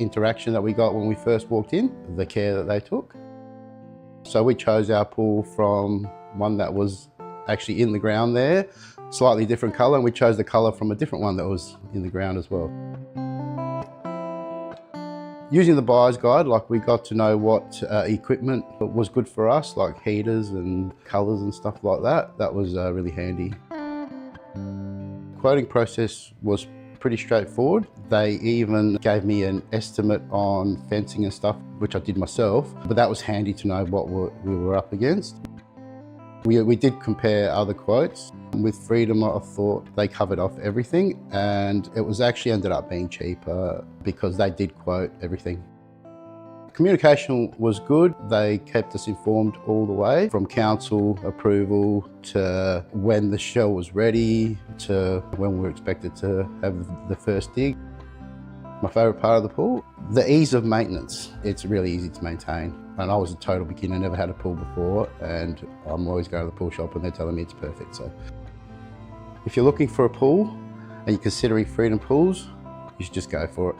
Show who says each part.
Speaker 1: interaction that we got when we first walked in, the care that they took. So we chose our pool from one that was actually in the ground there, slightly different colour, and we chose the colour from a different one that was in the ground as well. Using the buyer's guide, we got to know what equipment was good for us, like heaters and colours and stuff like that. That was really handy. Quoting process was pretty straightforward. They even gave me an estimate on fencing and stuff, which I did myself, but that was handy to know what we were up against. We did compare other quotes. With Freedom, I thought they covered off everything, and it was actually ended up being cheaper because they did quote everything. Communication was good. They kept us informed all the way, from council approval to when the shell was ready to when we were expected to have the first dig. My favourite part of the pool? The ease of maintenance. It's really easy to maintain. And I was a total beginner, never had a pool before, and I'm always going to the pool shop and they're telling me it's perfect. So if you're looking for a pool and you're considering Freedom Pools, you should just go for it.